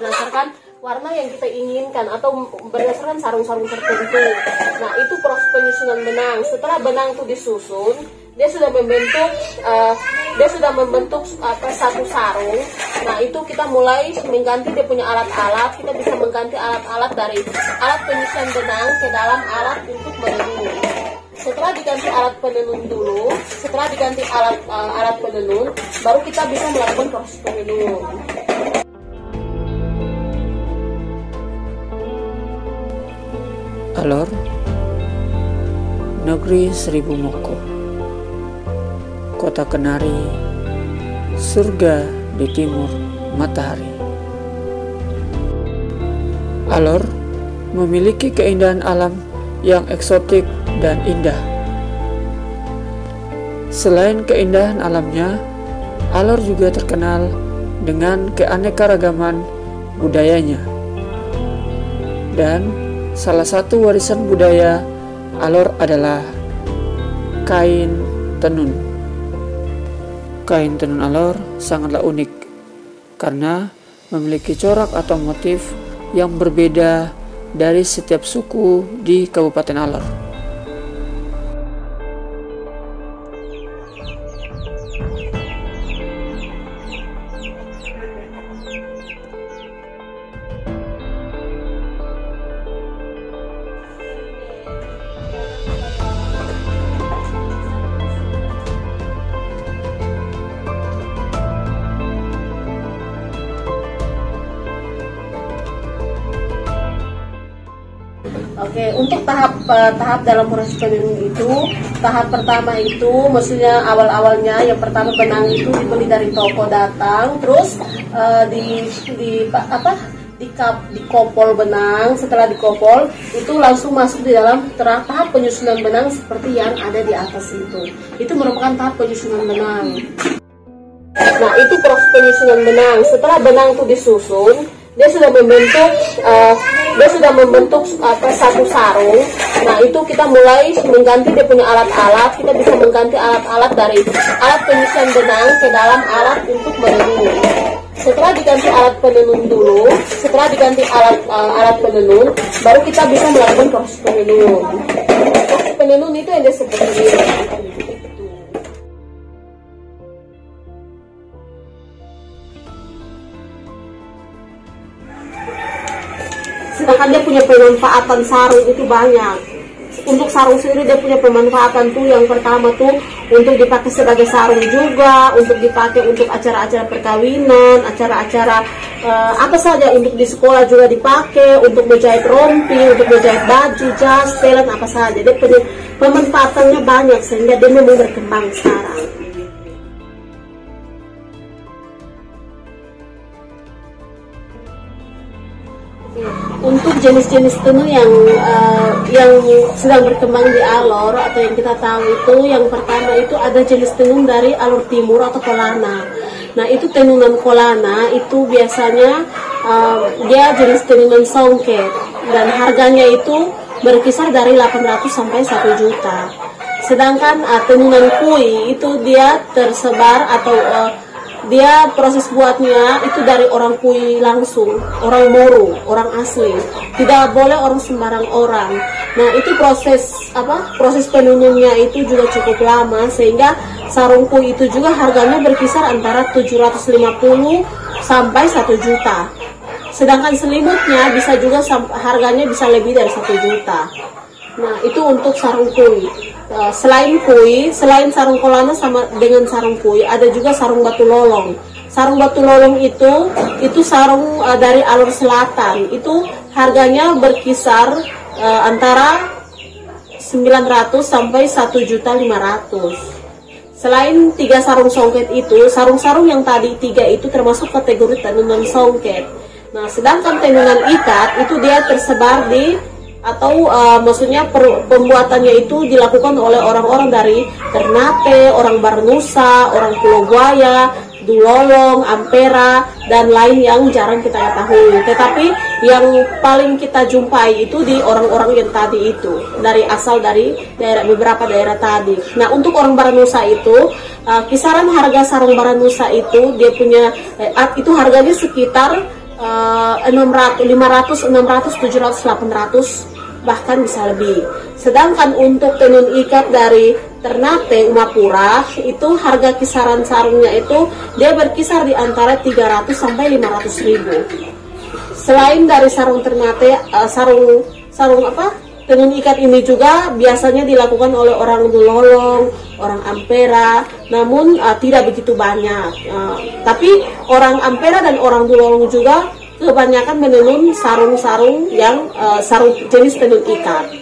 berdasarkan warna yang kita inginkan atau berdasarkan sarung-sarung tertentu. Nah, itu proses penyusunan benang. Setelah benang itu disusun, dia sudah membentuk satu sarung. Nah, itu kita mulai mengganti dia punya alat-alat. Kita bisa mengganti alat-alat dari alat penyusunan benang ke dalam alat untuk menenun. Setelah diganti alat penenun dulu, setelah diganti alat penenun, baru kita bisa melakukan proses penenun. Alor, negeri seribu moko, kota kenari, surga di timur matahari. Alor memiliki keindahan alam yang eksotik dan indah. Selain keindahan alamnya, Alor juga terkenal dengan keanekaragaman budayanya. Dan salah satu warisan budaya Alor adalah kain tenun. Kain tenun Alor sangatlah unik karena memiliki corak atau motif yang berbeda dari setiap suku di Kabupaten Alor. Oke, untuk tahap dalam proses penenun itu, tahap pertama itu maksudnya awalnya yang pertama benang itu dibeli dari toko datang, terus dikopol benang. Setelah dikopol itu langsung masuk di dalam tahap penyusunan benang seperti yang ada di atas itu. Itu merupakan tahap penyusunan benang. Nah, itu proses penyusunan benang. Setelah benang itu disusun, dia sudah membentuk satu sarung. Nah, itu kita mulai mengganti dia punya alat-alat. Kita bisa mengganti alat-alat dari alat penyusunan benang ke dalam alat untuk menenun. Setelah diganti alat penenun dulu, setelah diganti alat penenun, baru kita bisa melakukan proses penenun. Proses penenun itu yang disebut sedangkan dia punya pemanfaatan sarung itu banyak. Untuk sarung sendiri dia punya pemanfaatan tuh, yang pertama tuh untuk dipakai sebagai sarung juga, untuk dipakai untuk acara-acara perkawinan, acara-acara apa saja, untuk di sekolah juga dipakai, untuk menjahit rompi, untuk menjahit baju, jas, setelan, apa saja. Dia punya pemanfaatannya banyak sehingga dia memang berkembang sekarang. Untuk jenis-jenis tenun yang sedang berkembang di Alor atau yang kita tahu itu, yang pertama itu ada jenis tenun dari Alor Timur atau Kolana. Nah, itu tenunan Kolana itu biasanya dia jenis tenunan songket dan harganya itu berkisar dari 800 sampai 1 juta. Sedangkan tenunan kui itu dia tersebar atau dia proses buatnya itu dari orang kui langsung, orang Moro, orang asli. Tidak boleh orang sembarang orang. Nah, itu proses penenunnya itu juga cukup lama, sehingga sarung kui itu juga harganya berkisar antara 750 sampai 1 juta. Sedangkan selimutnya bisa juga harganya bisa lebih dari 1 juta. Nah, itu untuk sarung kui. Selain sarung Kolana sama dengan sarung kui, ada juga sarung batu lolong. Sarung batu lolong itu sarung dari Alor Selatan. Itu harganya berkisar antara 900 sampai 1.500.000. Selain 3 sarung songket itu, sarung-sarung yang tadi 3 itu termasuk kategori tenunan songket. Nah, sedangkan tenunan ikat itu dia tersebar di maksudnya pembuatannya itu dilakukan oleh orang-orang dari Ternate, orang Barnusa, orang Pulau Buaya, Dulolong, Ampera, dan lain yang jarang kita ketahui. Tetapi yang paling kita jumpai itu di orang-orang yang tadi itu, dari beberapa daerah tadi. Nah, untuk orang Barnusa itu, kisaran harga sarung Barnusa itu dia punya itu harganya sekitar 500, 600, 700, 800, bahkan bisa lebih. Sedangkan untuk tenun ikat dari Ternate Umapura itu harga kisaran sarungnya itu dia berkisar di antara 300 sampai 500 ribu. Selain dari sarung Ternate, sarung tenun ikat ini juga biasanya dilakukan oleh orang Dulolong, orang Ampera, namun tidak begitu banyak. Tapi orang Ampera dan orang Dulolong juga kebanyakan menenun sarung-sarung yang sarung jenis tenun ikat.